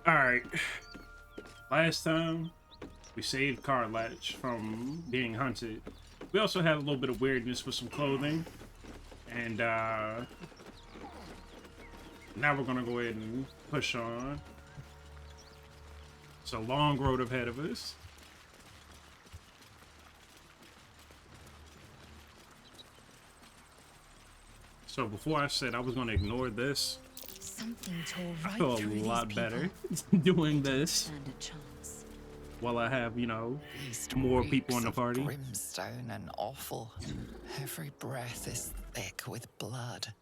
Alright. Last time, we saved Carlatch from being hunted. We also had a little bit of weirdness with some clothing. And, now we're gonna go ahead and push on. It's a long road ahead of us. So before I said I was gonna ignore this, Something tore I right feel a through these lot people. better doing this Stand a chance. while I have, you know, Beast more people in the reeks of party. brimstone and offal. Every breath is thick with blood.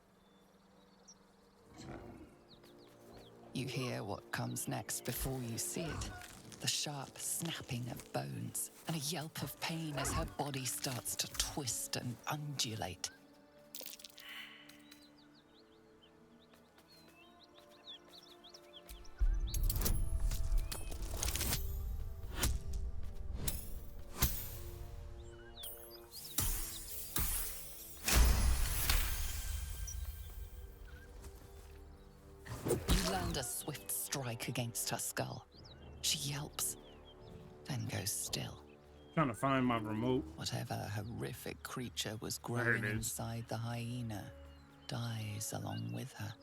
You hear what comes next before you see it. The sharp snapping of bones and a yelp of pain as her body starts to twist and undulate. You land a swift strike against her skull. She yelps, then goes still. Trying to find my remote. Whatever horrific creature was There it growing is. inside the hyena dies along with her.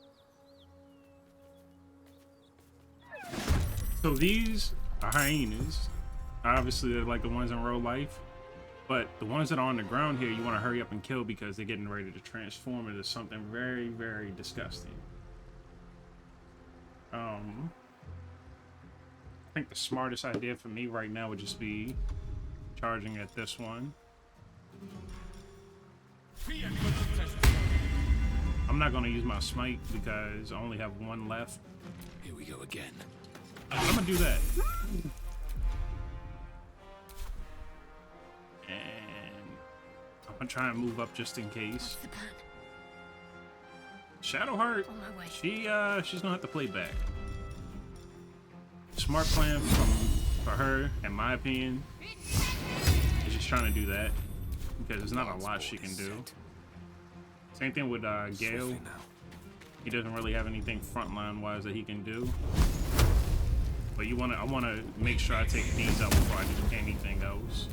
So these are hyenas. Obviously, they're like the ones in real life. But the ones that are on the ground here, you want to hurry up and kill because they're getting ready to transform into something very, very disgusting. I think the smartest idea for me right now would just be charging at this one. I'm not going to use my smite because I only have one left. Here we go again. I'm going to do that. And I'm going to try and move up just in case. What's the plan? Shadowheart, On my way. she's gonna have to play back. Smart plan for her, in my opinion, is just trying to do that because there's not a lot she can do. Same thing with Gale. Swiftly now. He doesn't really have anything frontline wise that he can do. But I wanna make sure I take these out before I do anything else.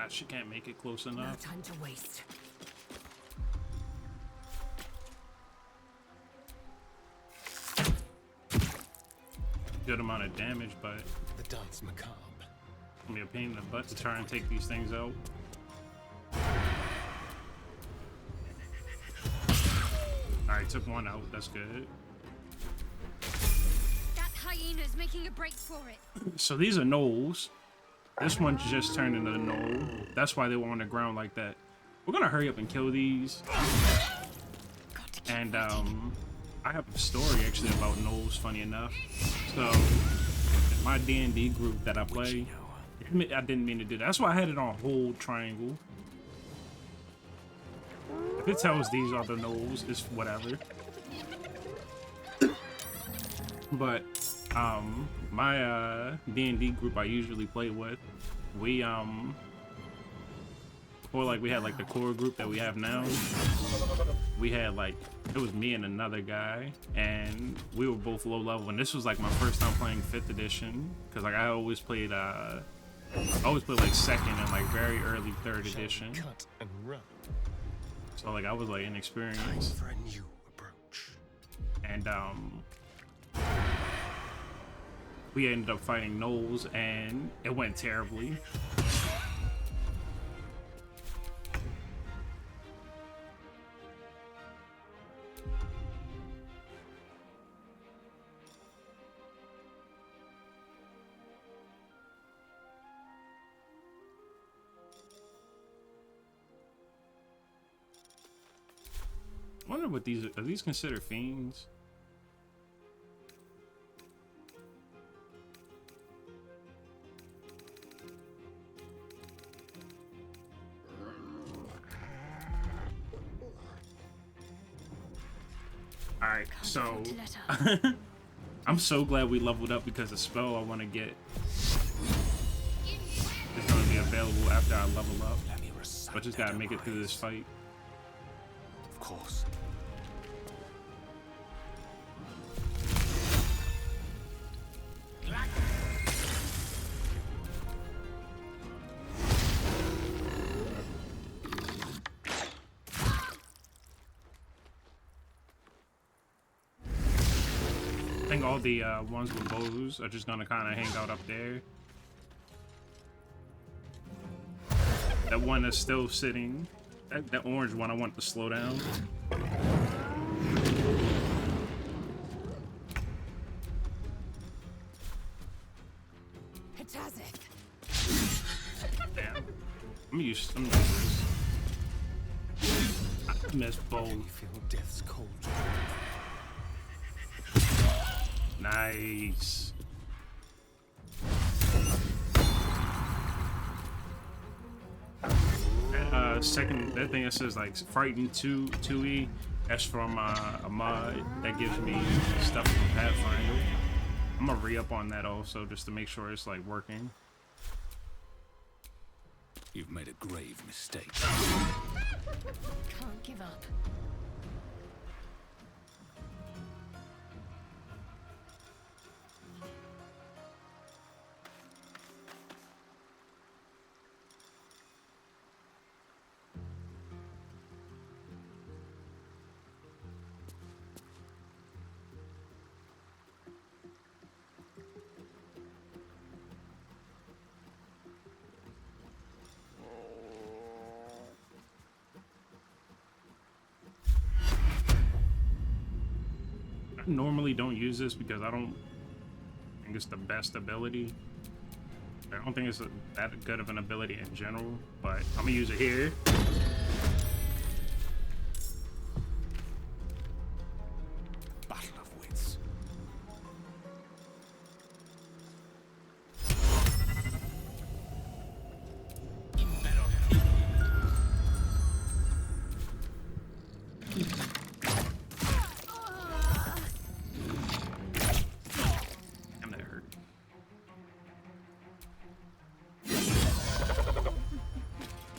She can't make it close No enough. time to waste. Good amount of damage, but The dance macabre. it's gonna be a pain in the butt to try and take these things out. Alright, took one out. That's good. That hyena's making a break for it. So these are gnolls. This one just turned into a gnoll. That's why they were on the ground like that. We're gonna hurry up and kill these. Got to keep And fighting. I have a story actually about gnolls, funny enough. So in my D&D group that I play, I didn't mean to do that. That's why I had it on hold triangle. If it tells these are the gnolls, it's whatever. But my D&D group I usually play with, we or like we had like the core group that we have now. We had like, it was me and another guy, and we were both low level, and this was like my first time playing 5th edition because like I always played like 2nd and like very early 3rd edition. Cut and run. So like I was like Time inexperienced. for a new approach. And we ended up fighting gnolls and it went terribly. I wonder what these are these considered fiends? All right, Can't so afford to let up. I'm so glad we leveled up because the spell I want to get is going to be available after I level up. Let me recite But just their gotta make it through this demise. fight. Of course. I think all the ones with bows are just gonna kind of hang out up there. That one that's still sitting, that orange one, I want to slow down. Damn. I'm gonna use this. I missed both. Can you feel death's cold? Nice. Second, that thing that says like frightened 2E, that's from a mod that gives me stuff from Pathfinder. I'm gonna re-up on that also just to make sure it's like working. You've made a grave mistake. Can't give up. I normally don't use this because I don't think it's the best ability. I don't think it's that good of an ability in general, but I'm gonna use it here. Battle of wits. Damn, that hurt.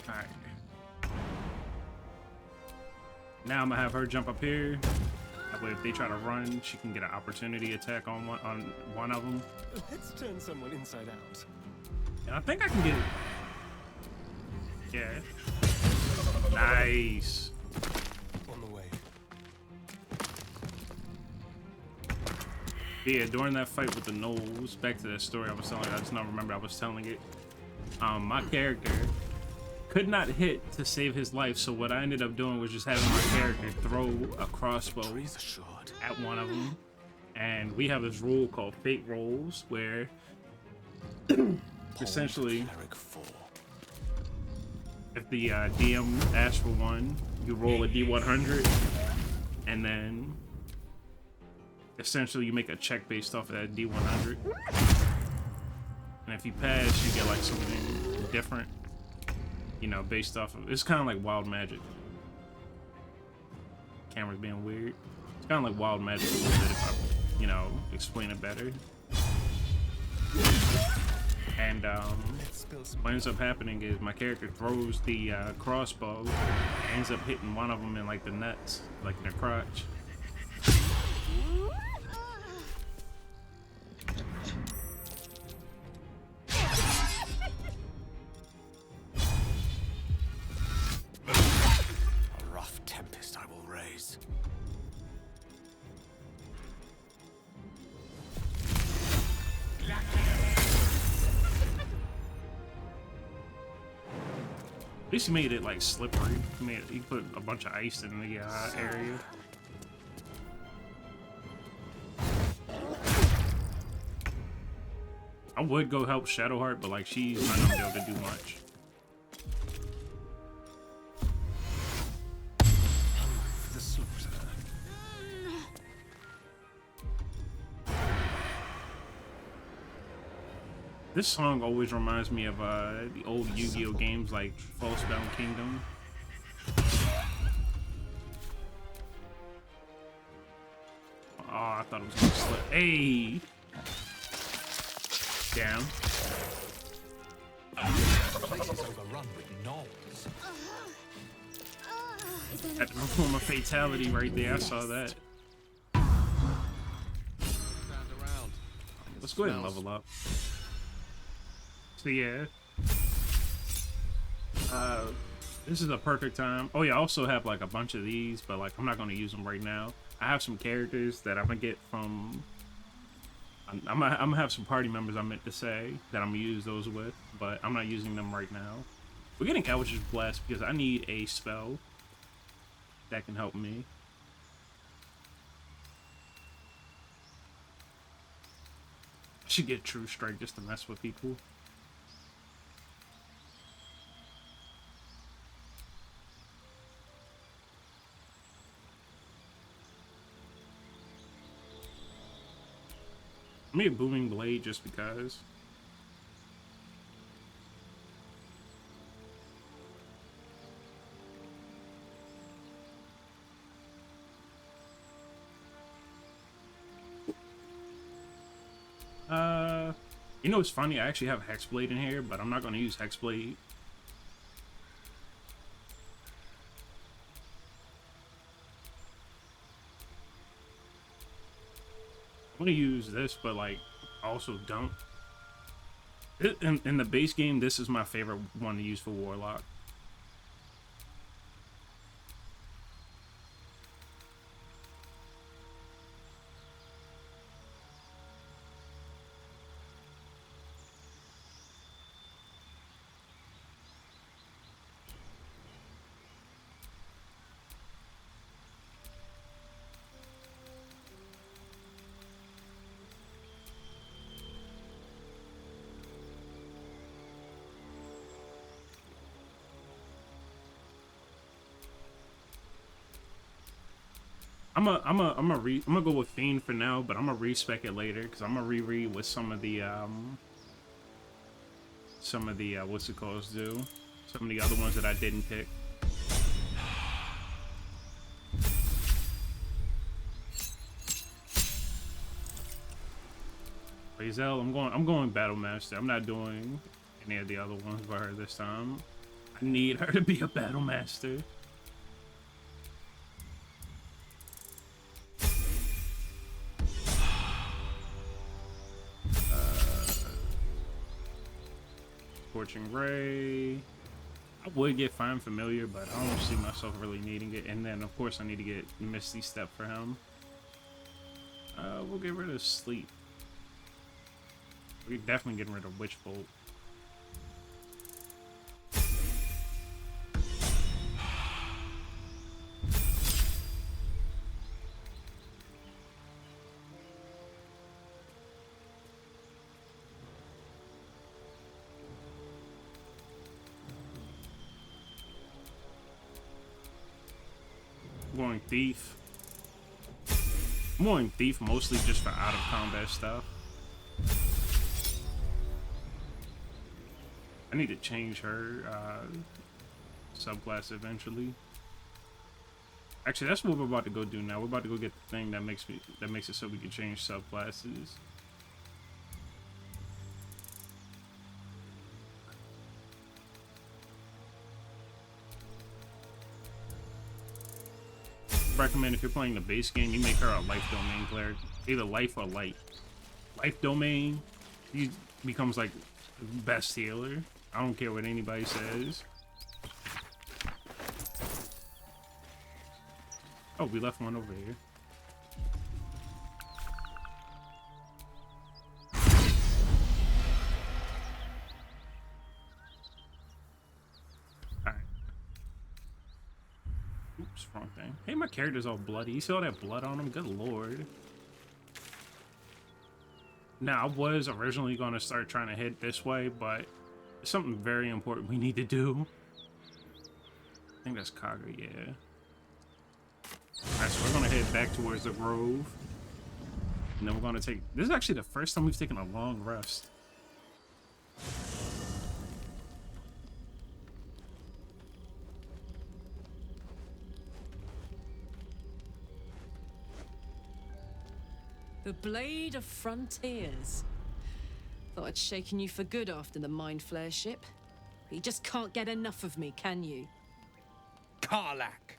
Alright. Now I'm gonna have her jump up here. That way if they try to run, she can get an opportunity attack on one of them. Let's turn someone inside out. And I think I can get it. Yeah. Nice. On the way. Yeah, during that fight with the gnolls, back to that story I was telling you, I just don't remember I was telling it. My character could not hit to save his life, so what I ended up doing was just having my character throw a crossbow Trees assured. at one of them. And we have this rule called fate rolls, where essentially, Cleric 4. if the DM asks for one, you roll a D100, and then essentially you make a check based off of that D100. And if you pass, you get like something different, you know, based off of, it's kind of like wild magic. Camera's being weird. It's kind of like wild magic a little bit if I, you know, explain it better. And what ends up happening is my character throws the crossbow, ends up hitting one of them in like the nuts, like in the crotch. A rough tempest I will raise. At least he made it like slippery. He put a bunch of ice in the area. I would go help Shadowheart, but like she's not gonna be able to do much. For the slaughter. This song always reminds me of the old Yu-Gi-Oh games like False-Bound Kingdom. I thought it was gonna slip. Hey! Down. The place is overrun with gnolls. Is there Had to perform a fatality right there. I saw that. Stand around. Let's go ahead and level up. So yeah. This is a perfect time. Oh yeah, I also have like a bunch of these, but like I'm not gonna use them right now. I have some characters that I'm gonna get from. I'm gonna have some party members I meant to say that I'm gonna use those with, but I'm not using them right now. We're getting Eldritch Blast because I need a spell that can help me. I should get True Strike just to mess with people. I made a Booming Blade just because. You know, it's funny, I actually have Hexblade in here, but I'm not going to use Hexblade. I'm going to use this, but like, I also don't. In the base game, this is my favorite one to use for Warlock. I'm gonna go with Fiend for now, but I'm gonna respec it later because I'm gonna reread what some of the what's it called do. Some of the other ones that I didn't pick. Razel, I'm going Battle Master. I'm not doing any of the other ones for her this time. I need her to be a Battle Master. Scorching Ray. I would get Fine Familiar, but I don't see myself really needing it. And then, of course, I need to get Misty Step for him. We'll get rid of Sleep. We're definitely getting rid of Witch Bolt. I'm going Thief. I'm going Thief mostly just for out of combat stuff. I need to change her subclass eventually. Actually, that's what we're about to go do now. We're about to go get the thing that makes it so we can change subclasses. Recommend if you're playing the base game, you make her a life domain cleric, either life or light. Life domain, he becomes like the best healer. I don't care what anybody says. Oh, we left one over here. Alright. Oops, wrong thing. Hey, my character's all bloody. You see all that blood on him? Good lord. Now, I was originally going to start trying to hit this way, but there's something very important we need to do. I think that's Kaga, yeah. Alright, so we're going to head back towards the Grove. And then we're going to take... This is actually the first time we've taken a long rest. The Blade of Frontiers. Thought I'd shaken you for good after the Mind Flare ship. You just can't get enough of me, can you? Karlach,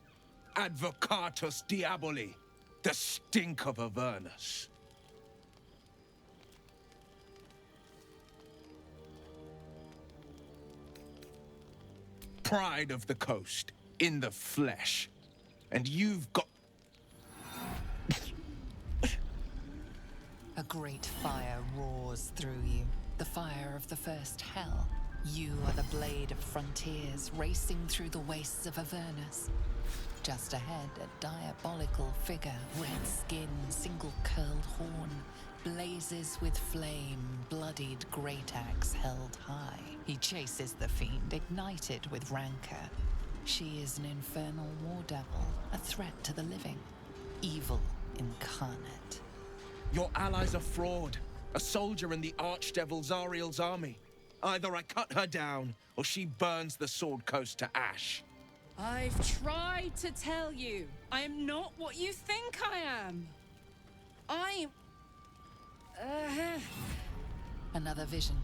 Advocatus Diaboli, the stink of Avernus. Pride of the coast, in the flesh. And you've got... A great fire roars through you, the fire of the first hell. You are the Blade of Frontiers racing through the wastes of Avernus. Just ahead, a diabolical figure, red skin, single-curled horn, blazes with flame, bloodied great axe held high. He chases the fiend, ignited with rancor. She is an infernal war devil, a threat to the living, evil incarnate. Your allies are fraud, a soldier in the Archdevil Zariel's army. Either I cut her down, or she burns the Sword Coast to ash. I've tried to tell you, I am not what you think I am. I'm... Another vision.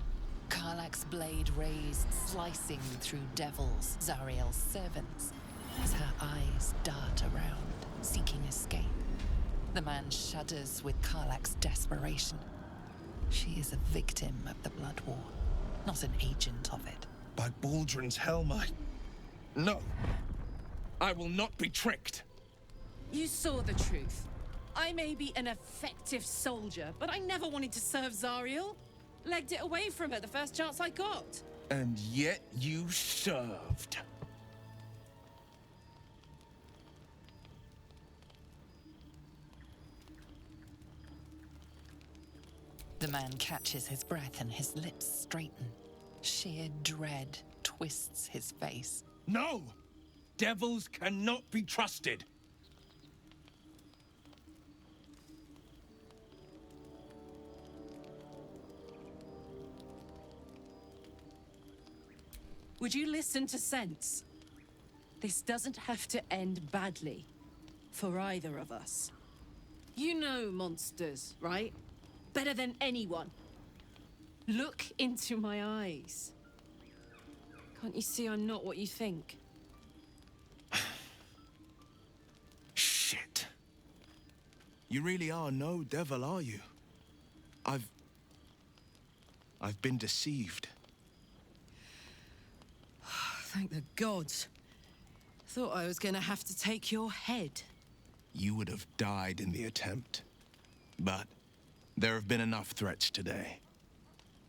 Karlach's blade raised, slicing through devils, Zariel's servants, as her eyes dart around, seeking escape. The man shudders with Karlach's desperation. She is a victim of the Blood War, not an agent of it. By Baldur's helm, No. I will not be tricked. You saw the truth. I may be an effective soldier, but I never wanted to serve Zariel. Legged it away from her the first chance I got. And yet you served. The man catches his breath and his lips straighten. Sheer dread twists his face. No! Devils cannot be trusted. Would you listen to sense? This doesn't have to end badly. For either of us. You know monsters, right? Better than anyone. Look into my eyes. Can't you see I'm not what you think? Shit. You really are no devil, are you? I've been deceived. Thank the gods. Thought I was gonna have to take your head. You would have died in the attempt. But there have been enough threats today.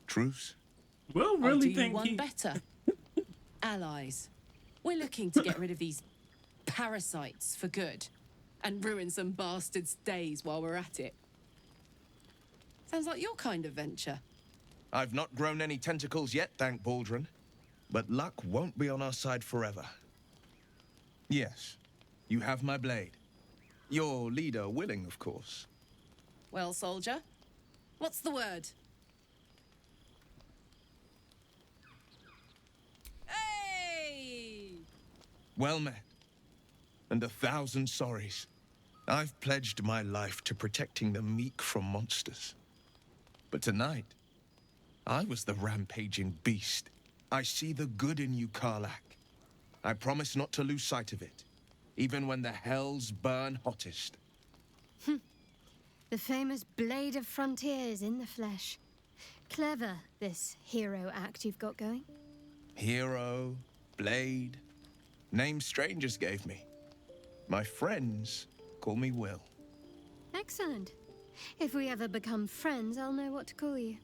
Truce? Will I'll really do think one he... better. Allies. We're looking to get rid of these parasites for good. And ruin some bastards' days while we're at it. Sounds like your kind of venture. I've not grown any tentacles yet, thank Baldrin. But luck won't be on our side forever. Yes, you have my blade. Your leader willing, of course. Well, soldier, what's the word? Hey! Well met. And 1,000 sorries. I've pledged my life to protecting the meek from monsters. But tonight, I was the rampaging beast. I see the good in you, Karlach. I promise not to lose sight of it, even when the hells burn hottest. The famous Blade of Frontiers in the flesh. Clever, this hero act you've got going. Hero, Blade, names strangers gave me. My friends call me Will. Excellent. If we ever become friends, I'll know what to call you.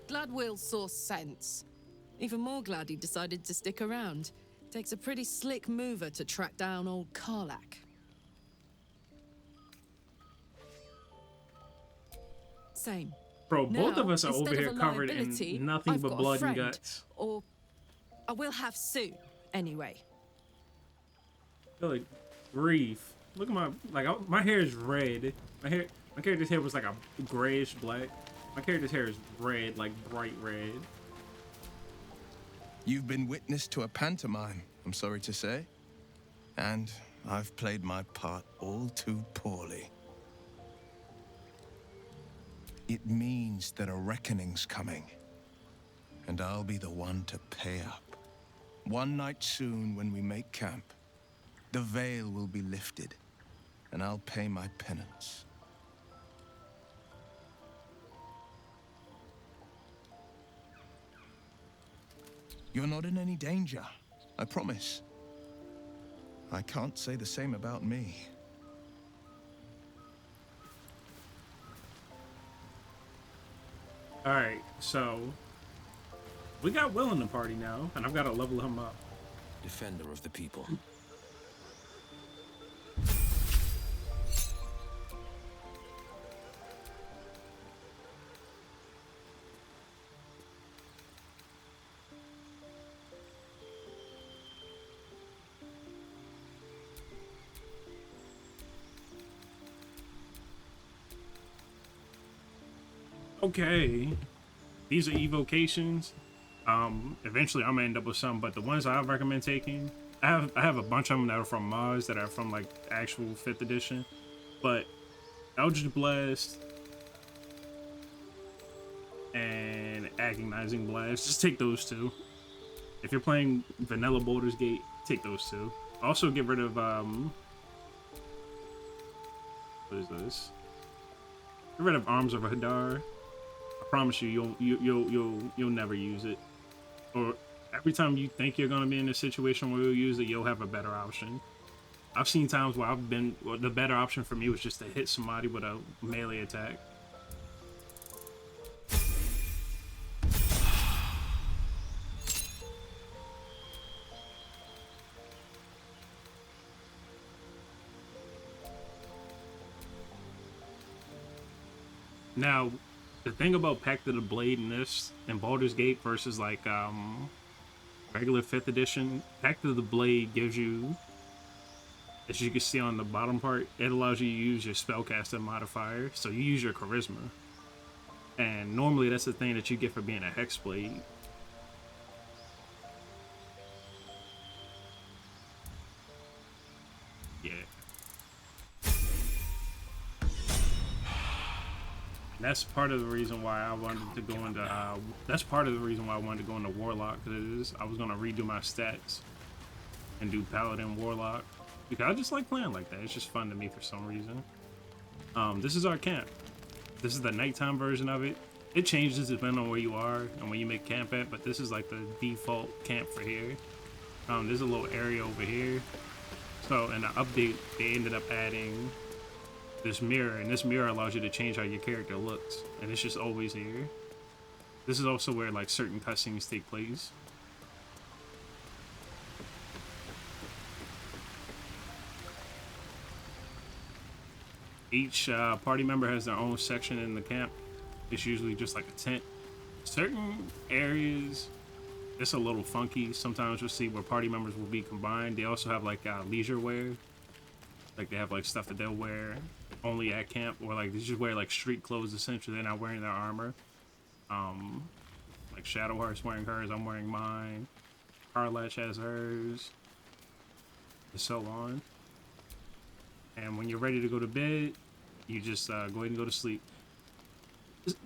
Glad Will saw sense. Even more glad he decided to stick around. Takes a pretty slick mover to track down old Karlach. Same. Bro, both Now, of us are instead over of here a covered liability, in nothing I've but got a blood and friend. guts. Or I will have soon, anyway. Good grief. Look at my, my hair is red. My character's hair was like a grayish black. My character's hair is red, like bright red. You've been witness to a pantomime, I'm sorry to say. And I've played my part all too poorly. It means that a reckoning's coming, and I'll be the one to pay up. One night soon, when we make camp, the veil will be lifted, and I'll pay my penance. You're not in any danger, I promise. I can't say the same about me. Alright, so we got Will in the party now, and I've got to level him up. Defender of the people. Okay, these are evocations. Eventually I'm gonna end up with some, but the ones I recommend taking, I have a bunch of them that are from mods that are from like actual 5th edition, but Eldritch Blast and Agonizing Blast, just take those two. If you're playing vanilla Baldur's Gate, take those two. Also get rid of what is this? Get rid of Arms of Hadar. I promise you, you'll never use it. Or every time you think you're gonna be in a situation where you'll use it, you'll have a better option. I've seen times where the better option for me was just to hit somebody with a melee attack. Now, the thing about Pact of the Blade in this and Baldur's Gate versus like regular 5th edition, Pact of the Blade gives you, as you can see on the bottom part, it allows you to use your spellcaster modifier. So you use your charisma, and normally that's the thing that you get for being a Hexblade. Yeah. That's part of the reason why I wanted to go into. That's part of the reason why I wanted to go into Warlock, because I was gonna redo my stats and do Paladin Warlock, because I just like playing like that. It's just fun to me for some reason. This is our camp. This is the nighttime version of it. It changes depending on where you are and where you make camp at, but this is like the default camp for here. There's a little area over here. So in the update, they ended up adding this mirror, and this mirror allows you to change how your character looks, and it's just always here. This is also where like certain cutscenes take place. Each party member has their own section in the camp. It's usually just like a tent. Certain areas, it's a little funky. Sometimes you'll see where party members will be combined. They also have like leisure wear. Like they have like stuff that they'll wear only at camp, or like they just wear like street clothes essentially. They're not wearing their armor. Like Shadowheart's wearing hers, I'm wearing mine. Harlatch has hers, and so on. And when you're ready to go to bed, you just go ahead and go to sleep.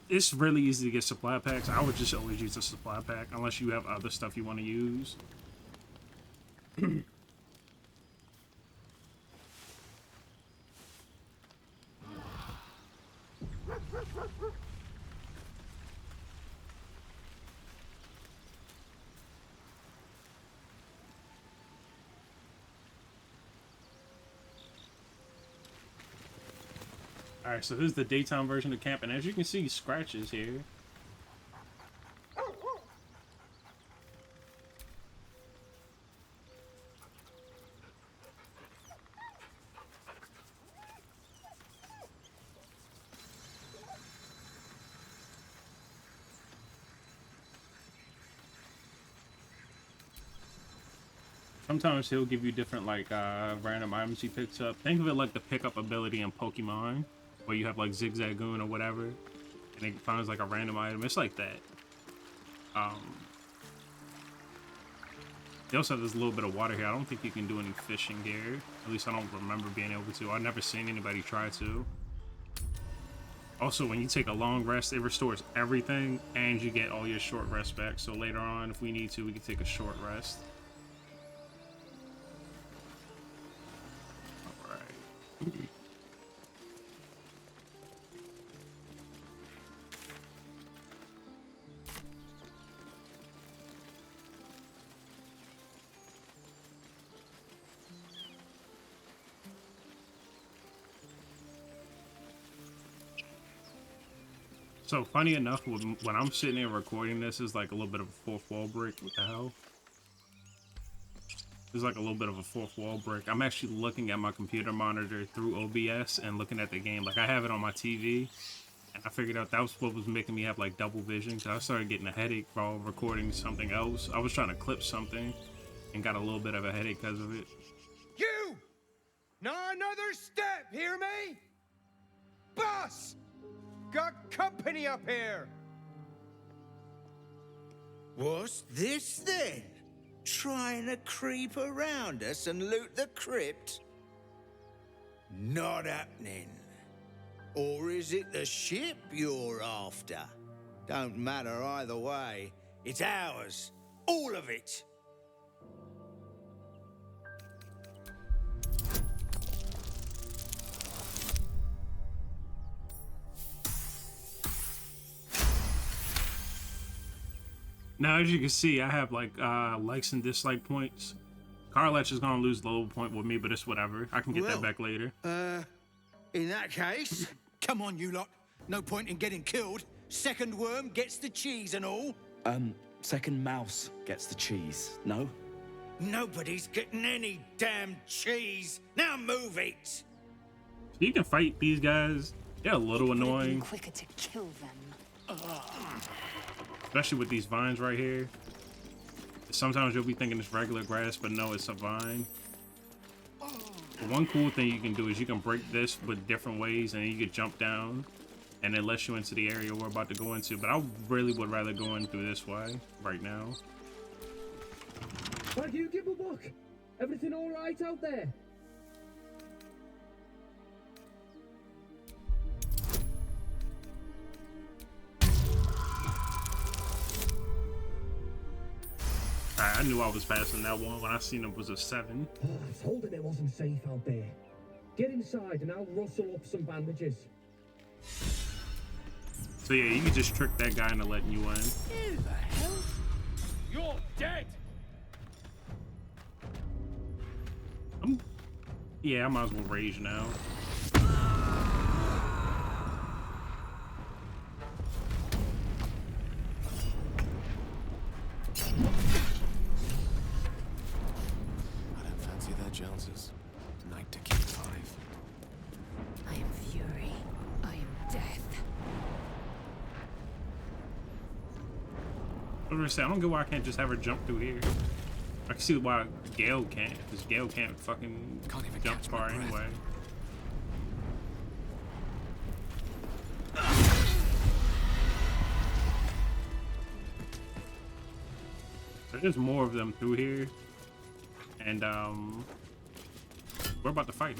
It's really easy to get supply packs. I would just always use a supply pack unless you have other stuff you want to use. Alright, so this is the daytime version of camp, and as you can see, Scratch is here. Sometimes he'll give you different like random items he picks up. Think of it like the pickup ability in Pokemon, where you have like Zigzagoon or whatever, and it finds like a random item. It's like that. They also have this little bit of water here. I don't think you can do any fishing here. At least I don't remember being able to. I've never seen anybody try to. Also, when you take a long rest, it restores everything, and you get all your short rest back. So later on, if we need to, we can take a short rest. All right. So funny enough, when I'm sitting here recording this, is like a little bit of a fourth wall break. What the hell? There's like a little bit of a fourth wall break. I'm actually looking at my computer monitor through OBS and looking at the game. Like I have it on my TV, and I figured out that was what was making me have like double vision. Cause I started getting a headache while recording something else. I was trying to clip something, and got a little bit of a headache because of it. You! Not another step, hear me? Boss! Got company up here! What's this then? Trying to creep around us and loot the crypt? Not happening. Or is it the ship you're after? Don't matter either way. It's ours. All of it. Now, as you can see, I have like likes and dislike points. Carletch is gonna lose the low point with me, but it's whatever. I can get that back later. In that case, come on, you lot. No point in getting killed. Second worm gets the cheese and all. Second mouse gets the cheese, no? Nobody's getting any damn cheese. Now move it. You can fight these guys. They're a little annoying. Quicker to kill them. Especially with these vines right here. Sometimes you'll be thinking it's regular grass, but no, it's a vine. But one cool thing you can do is you can break this with different ways, and you can jump down, and it lets you into the area we're about to go into. But I really would rather go in through this way right now. Thank you, Gibblebuck. Everything all right out there? I knew I was passing that one when I seen it was a 7. Oh, I told him it wasn't safe out there. Get inside and I'll rustle up some bandages. So yeah, you can just trick that guy into letting you in. Who the hell? You're dead! Yeah, I might as well rage now. Joneses. Night to keep 5. I am fury. I am death. I was gonna say, I don't get why I can't just have her jump through here. I can see why Gale can't, because Gale can't fucking jump far anyway. So there's more of them through here. And we're about to fight.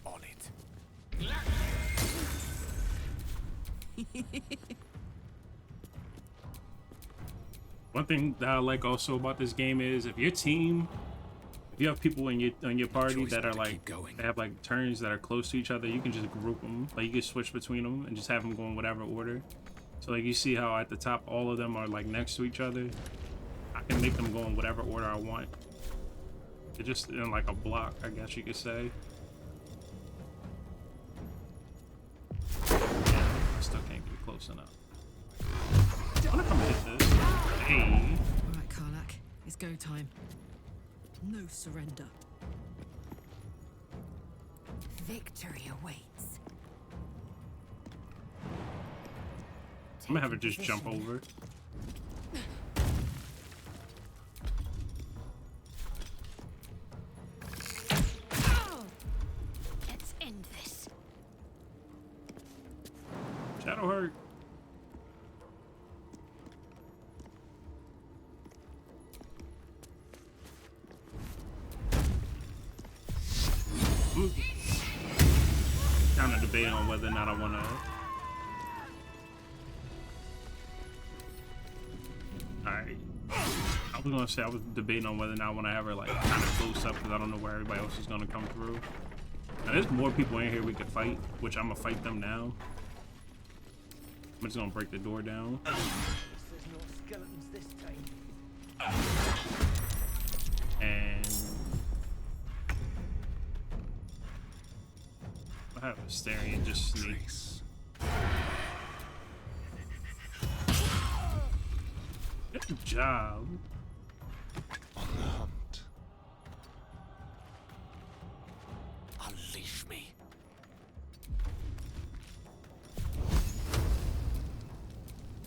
On it. One thing that I like also about this game is if your team, if you have people in your party that are like, they have like turns that are close to each other, you can just group them. Like you can switch between them and just have them go in whatever order. So like you see how at the top all of them are like next to each other. I can make them go in whatever order I want. They're just in like a block, I guess you could say. Yeah, I still can't get close enough. I'm gonna come hit this. Hey. All right, Karlak, it's go time. No surrender. Victory awaits. I'm gonna have her just jump over. Let's end this. Shadow hurt. Kind of debating on whether or not I want to. Alright. I was gonna say I was debating on whether or not I want to have her like kind of close up because I don't know where everybody else is gonna come through. Now there's more people in here we could fight, which I'm gonna fight them now. I'm just gonna break the door down. And I have a staring and just sneaks. Good job. On the hunt. Unleash me.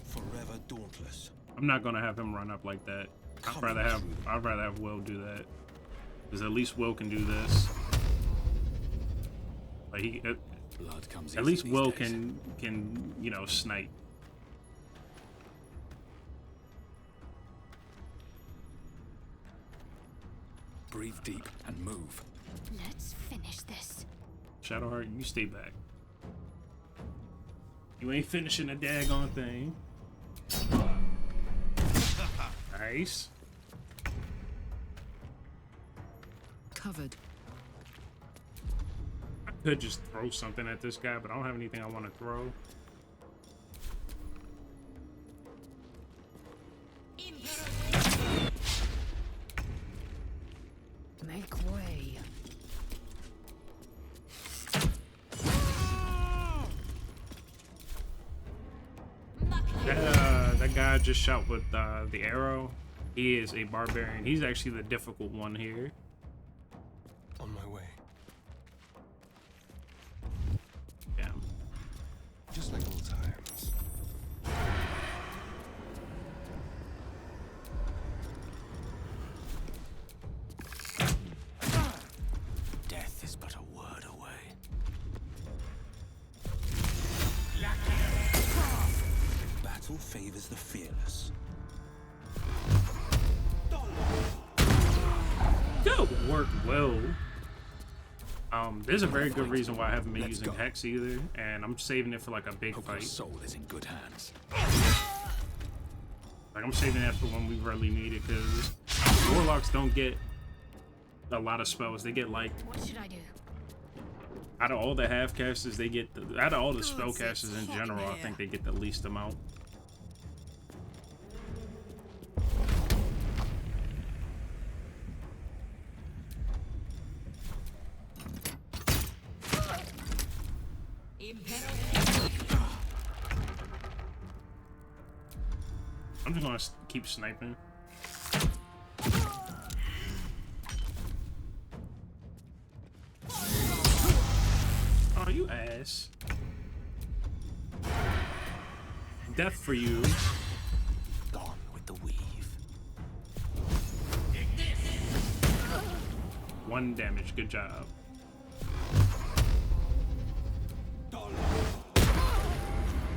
Forever dauntless. I'm not gonna have him run up like that. I'd rather have Will do that. Because at least Will can do this. Like he Blood comes at least Will can you know, snipe. Breathe deep and move. Let's finish this. Shadowheart, you stay back. You ain't finishing a daggone thing. Nice. Covered. I could just throw something at this guy, but I don't have anything I want to throw. Make way. That guy just shot with the arrow. He is a barbarian. He's actually the difficult one here. On my way. Yeah. Just like old times. Death is but a word away. Battle favors the fearless. That would work well. There's a very good reason why I haven't been using Hex either, and I'm saving it for like a big fight. Soul is in good hands. Like I'm saving that for when we really need it, because Warlocks don't get a lot of spells. They get like, What should I do? out of all the half casters, they get out of all the spellcasters in general, I think they get the least amount. I'm just gonna keep sniping. Oh, you ass. Death for you. Gone with the weave. 1 damage, good job.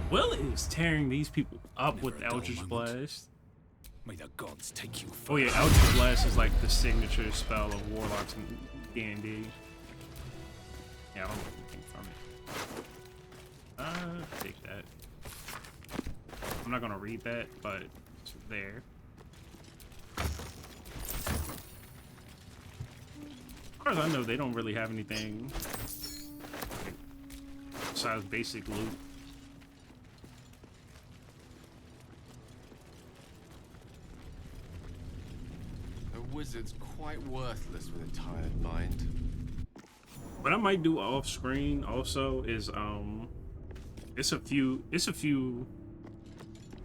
Will is tearing these people up with Eldritch Blast. May the gods take you first. Oh yeah, Eldritch Blast is like the signature spell of Warlocks in D&D. Yeah, I don't know anything from it. Take that. I'm not gonna read that, but it's there. As far as I know, they don't really have anything besides basic loot. A wizard's quite worthless with a tired mind. What I might do off screen also is it's a few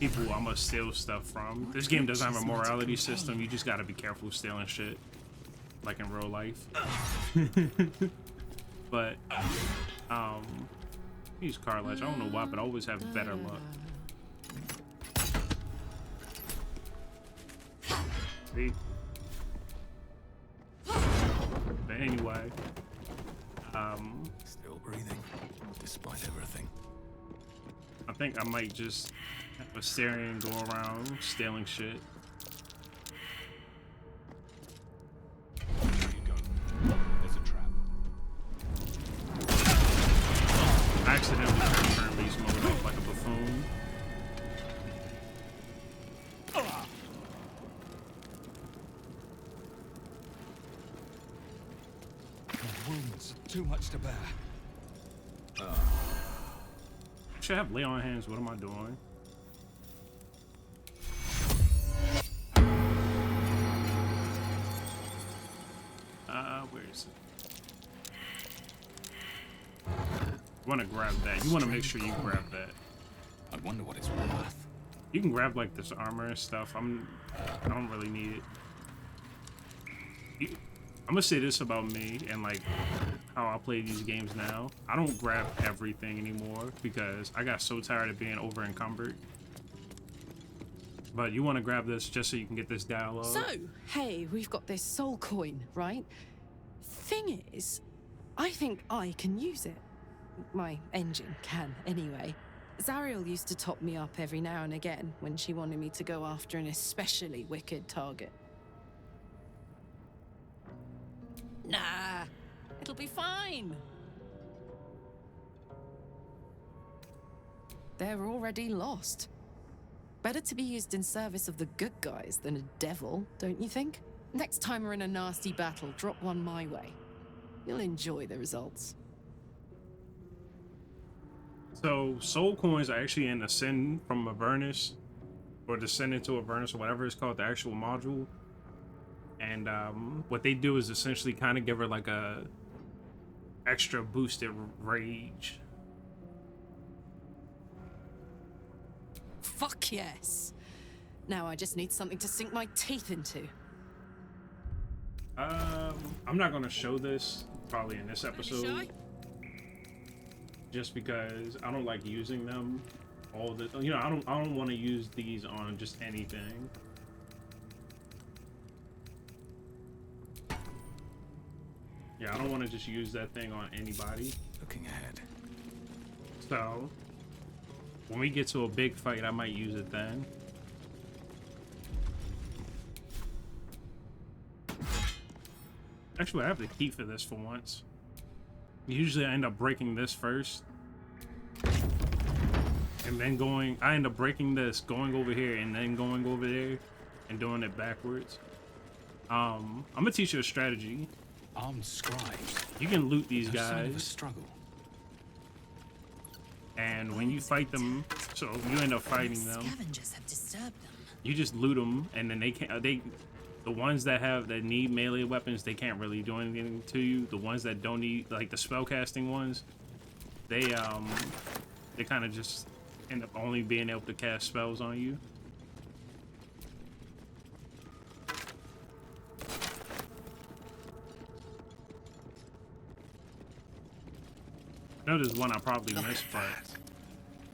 people I'm gonna steal stuff from. This game doesn't have a morality system. You just gotta be careful stealing shit, like in real life. But use Carledge. I don't know why, but I always have better luck. See? But anyway, still breathing, despite everything. I think I might just have a Syrian go around stealing shit. There you go. There's a trap. I accidentally turned turn beast mode off like a buffoon. My wounds, too much to bear. Should I have lay on hands? What am I doing? Where is it? You want to grab that. You want to make sure you grab that. I wonder what it's worth. You can grab like this armor and stuff. I don't really need it. I'm gonna say this about me and like how I play these games now. I don't grab everything anymore because I got so tired of being over encumbered. But you want to grab this just so you can get this dialogue. So, hey, we've got this soul coin, right? Thing is, I think I can use it. My engine can, anyway. Zariel used to top me up every now and again when she wanted me to go after an especially wicked target. Nah, it'll be fine. They're already lost. Better to be used in service of the good guys than a devil, don't you think? Next time we're in a nasty battle, drop one my way. You'll enjoy the results. So soul coins are actually in Ascend from Avernus, or Descend into Avernus, or whatever it's called, the actual module. And what they do is essentially kind of give her like a extra boosted rage. Fuck yes. Now I just need something to sink my teeth into. I'm not gonna show this probably in this episode, just because I don't like using them all the. You know, I don't want to use these on just anything. Yeah, I don't want to just use that thing on anybody. Looking ahead. So when we get to a big fight, I might use it then. Actually, I have the key for this for once. Usually I end up breaking this first. And then I end up breaking this, going over here, and then going over there, and doing it backwards. I'm gonna teach you a strategy. Armed scribes. You can loot these No sign of a guys. struggle. And when you fight them, so you end up fighting them. Scavengers have disturbed them. You just loot them, and then the ones that need melee weapons, they can't really do anything to you. The ones that don't need, like the spellcasting ones, they kind of just end up only being able to cast spells on you. I know there's one I probably missed, but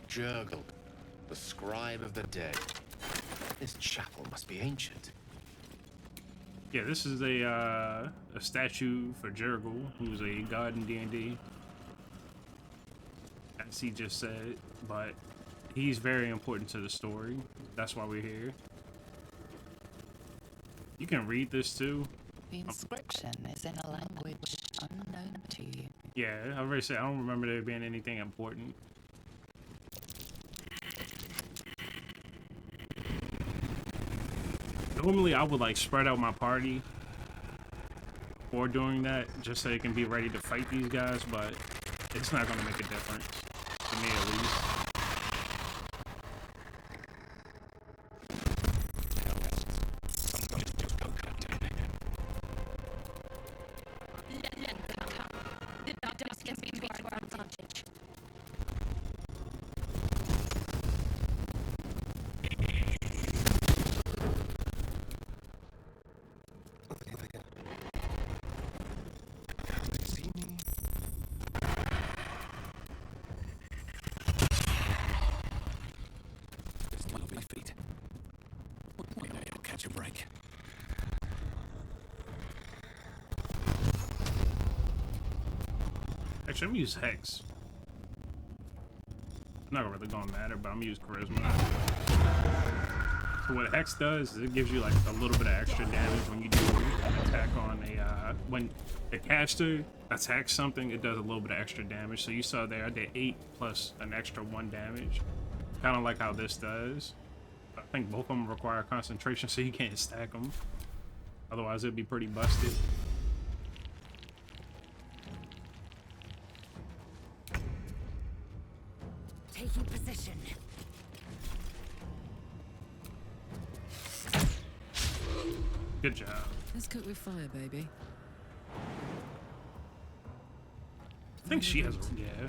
Jurgle, the scribe of the dead. This chapel must be ancient. yeah, this is a statue for Jurgle, who's a god in D&D, as he just said, but he's very important to the story. That's why we're here. You can read this too. The inscription is in a language unknown to you. Yeah, I already said I don't remember there being anything important. Normally I would like spread out my party before doing that, just so they can be ready to fight these guys, but it's not gonna make a difference, to me at least. Actually, let me use Hex. Not really gonna matter, but I'm gonna use charisma. So what Hex does is it gives you like a little bit of extra damage when you do an attack on a when the caster attacks something, it does a little bit of extra damage. So you saw there I did 8 plus an extra 1 damage, kind of like how this does. I think both of them require concentration, so you can't stack them, otherwise it'd be pretty busted. Taking position. Good job. Let's cook with fire, baby. I think she has a, yeah.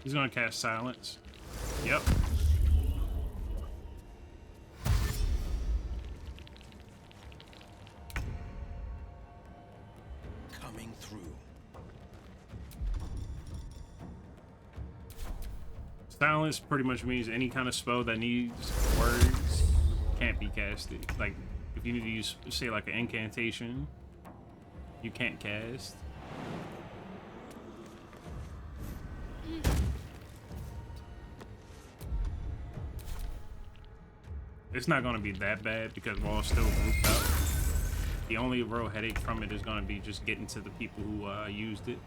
He's gonna cast silence. Yep. Coming through. Silence pretty much means any kind of spell that needs words can't be casted. Like, if you need to use, say, like an incantation, you can't cast. It's not gonna be that bad because we're all still grouped up. The only real headache from it is gonna be just getting to the people who used it.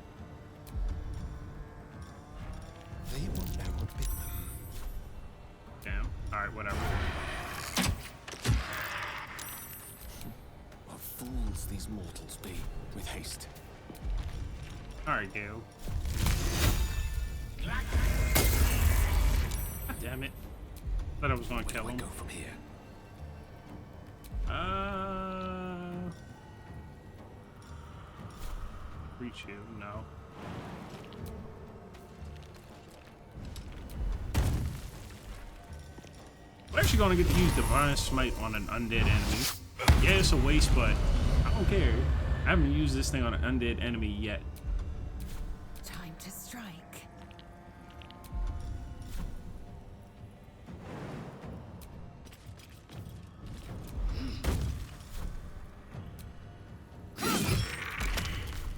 They will never beat them. Damn. Alright, whatever. What fools these mortals be with haste. Alright, Gale. God damn it. Thought I was gonna kill him. Go from here. Reach you, no. We're actually gonna get to use Divine Smite on an undead enemy. Yeah, it's a waste, but I don't care. I haven't used this thing on an undead enemy yet. Time to strike.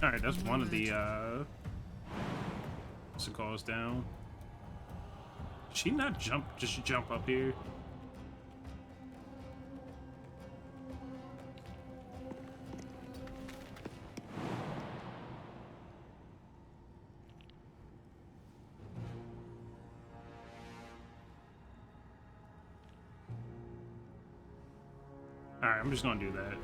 Alright, that's one of the what's it called down. Did she not just jump up here? Alright, I'm just gonna do that.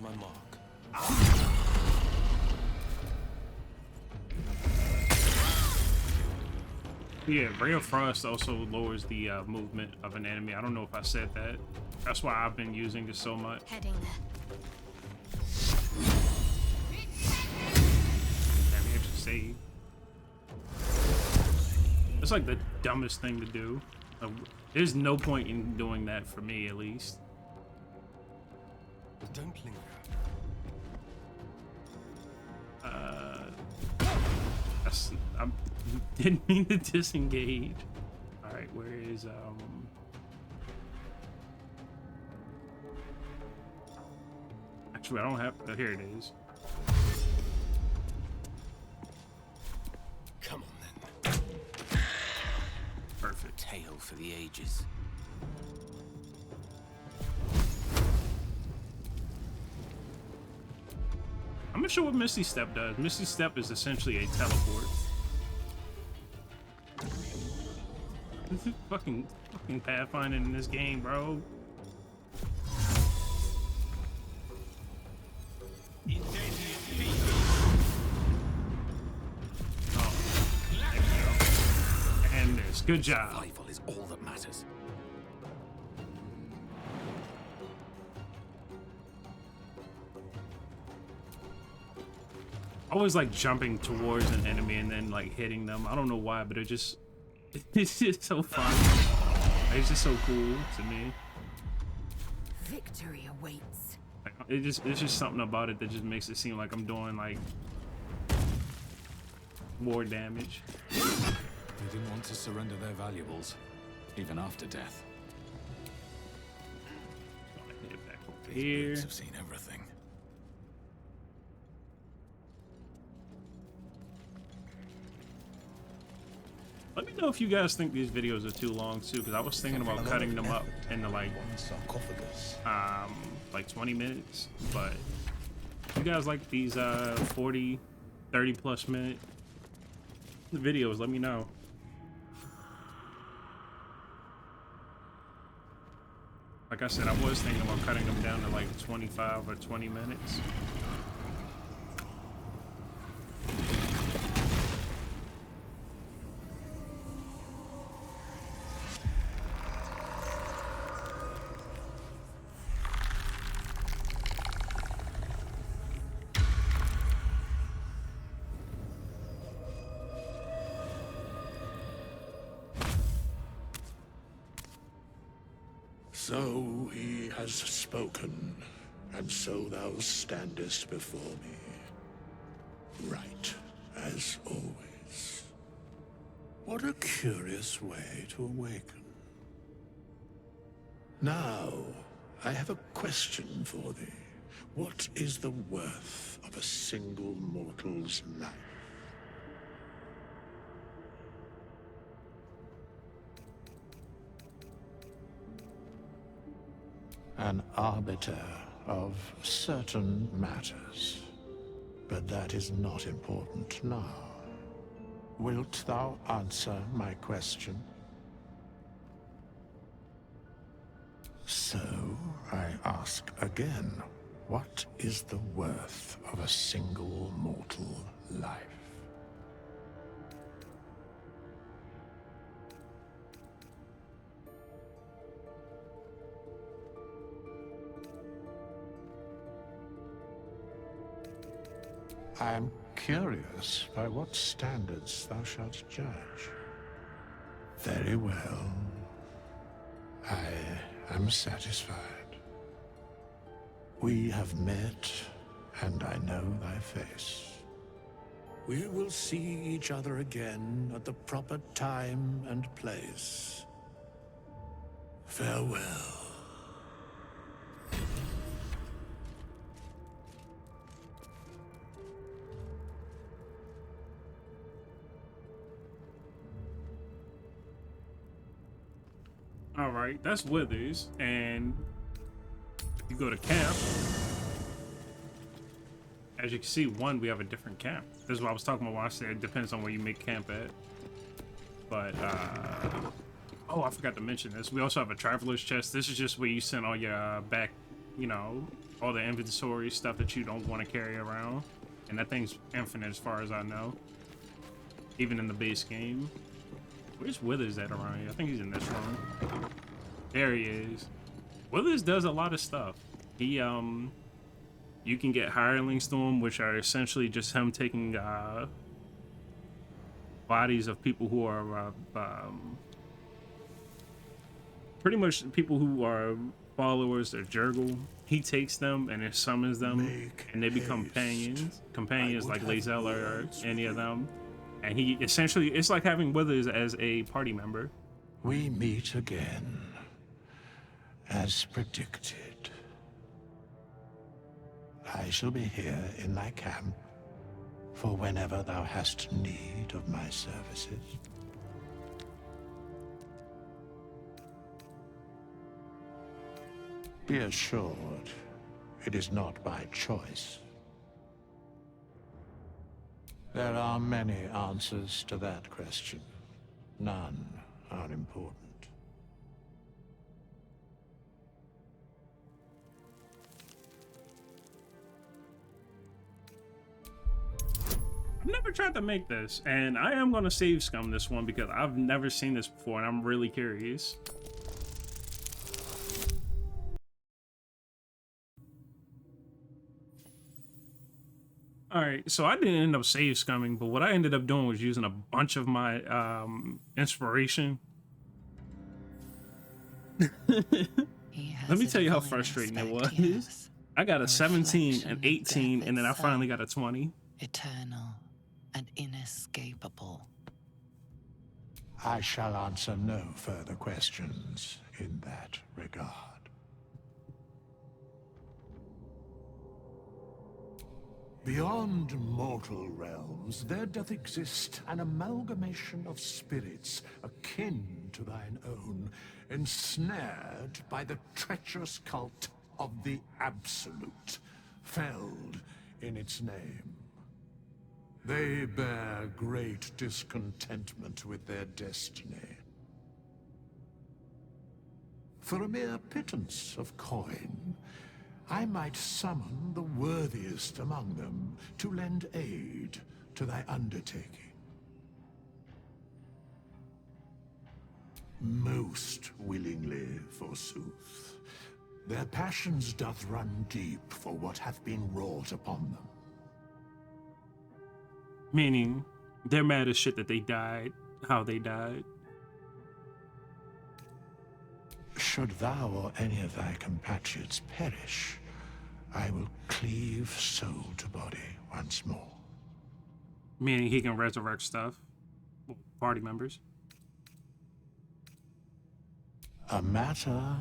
My mark. Yeah, Ray of Frost also lowers the movement of an enemy. I don't know if I said that. That's why I've been using it so much. Heading there. Damn, you actually save. It's like the dumbest thing to do. There's no point in doing that for me, at least. Don't linger. I didn't mean to disengage. All right, where is Actually, I don't have. Oh, here it is. Come on then. Perfect. Tale for the ages. I'm not sure what Misty Step does. Misty Step is essentially a teleport. This is fucking pathfinding in this game, bro. Oh, there we go. And this. Good job. Survival is all that matters. I always like jumping towards an enemy and then like hitting them. I don't know why, but it's just so fun. It's just so cool to me. Victory awaits. It's just something about it that just makes it seem like I'm doing like more damage. They didn't want to surrender their valuables, even after death. Head back over These here. brutes have seen everything. Let me know if you guys think these videos are too long too, because I was thinking about cutting them up into like One sarcophagus. like 20 minutes, but if you guys like these 40, 30 plus minute videos, let me know. Like I said, I was thinking about cutting them down to like 25 or 20 minutes. So he has spoken, and so thou standest before me. Right, as always. What a curious way to awaken. Now, I have a question for thee. What is the worth of a single mortal's life? An arbiter of certain matters. But that is not important now. Wilt thou answer my question? So, I ask again, what is the worth of a single mortal life? I am curious by what standards thou shalt judge. Very well. I am satisfied. We have met, and I know thy face. We will see each other again at the proper time and place. Farewell. All right, that's Withers, and you go to camp. As you can see, we have a different camp. This is what I was talking about when I said it depends on where you make camp at. But, oh, I forgot to mention this. We also have a traveler's chest. This is just where you send all your back, you know, all the inventory stuff that you don't want to carry around. And that thing's infinite as far as I know. Even in the base game. Where's Withers at around here? I think he's in this room. There he is. Withers does a lot of stuff. He, you can get hirelings to him, which are essentially just him taking, bodies of people who are, pretty much people who are followers of Jurgle. He takes them and it summons them, and they become companions like Lazella or any of them. And he essentially, it's like having Withers as a party member. We meet again, as predicted. I shall be here in thy camp for whenever thou hast need of my services. Be assured, it is not by choice. There are many answers to that question. None are important. I've never tried to make this, and I am going to save scum this one because I've never seen this before, and I'm really curious. Alright, so I didn't end up save scumming, but what I ended up doing was using a bunch of my inspiration. Let me tell you how frustrating it was. I got a 17, an reflection of 18, death and then I finally got itself. a 20. Eternal and inescapable. I shall answer no further questions in that regard. Beyond mortal realms, there doth exist an amalgamation of spirits akin to thine own, ensnared by the treacherous cult of the Absolute, felled in its name. They bear great discontentment with their destiny. For a mere pittance of coin, I might summon the worthiest among them to lend aid to thy undertaking. Most willingly, forsooth. Their passions doth run deep for what hath been wrought upon them. Meaning, they're mad as shit that they died, how they died. Should thou or any of thy compatriots perish, I will cleave soul to body once more. Meaning he can resurrect stuff. Party members. A matter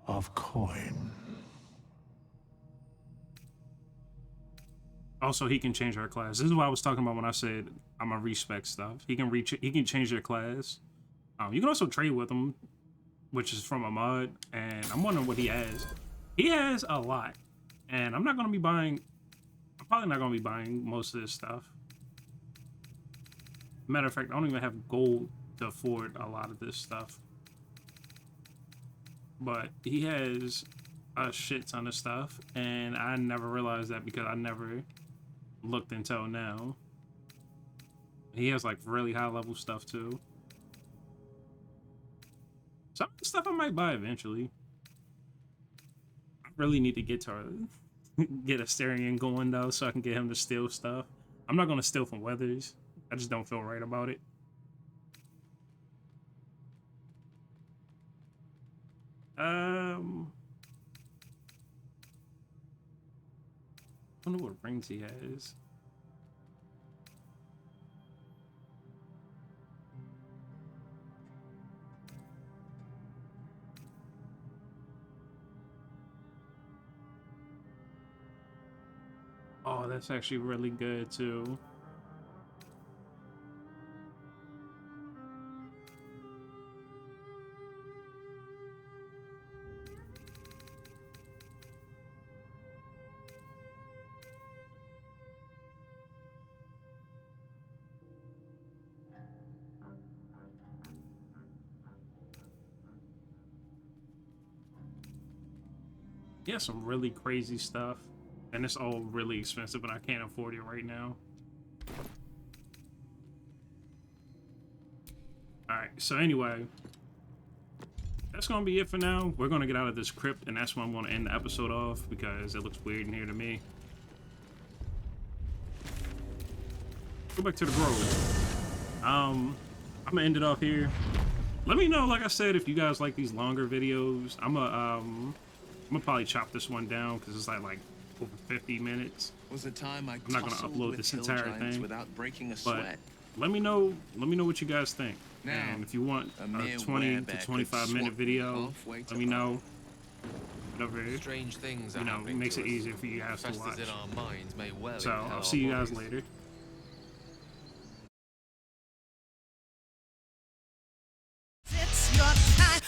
of coin. Also, he can change our class. This is what I was talking about when I said I'm gonna respec stuff. He can change your class. You can also trade with him, which is from a mod, and I'm wondering what he has. He has a lot, and I'm probably not gonna be buying most of this stuff. Matter of fact, I don't even have gold to afford a lot of this stuff. But he has a shit ton of stuff, and I never realized that because I never looked until now. He has like really high level stuff too. Some of the stuff I might buy eventually. I really need to get a Asterion going though, so I can get him to steal stuff. I'm not gonna steal from Weathers. I just don't feel right about it. I don't know what rings he has. Oh, that's actually really good too. Yeah, some really crazy stuff. And it's all really expensive, but I can't afford it right now. Alright, so anyway, that's gonna be it for now. We're gonna get out of this crypt, and that's when I'm gonna end the episode off because it looks weird in here to me. Go back to the grove. I'm gonna end it off here. Let me know, like I said, if you guys like these longer videos. I'm gonna probably chop this one down because it's like over 50 minutes. Was the time I'm not gonna upload this entire thing without breaking a but sweat. let me know what you guys think. Now, and if you want a a mere 20 to wereback 25 could minute swap video, halfway to let me know. Whatever, Strange things you know, it makes it easier for you guys to watch. in our minds may well So impel I'll our see you guys bodies. later. It's your time.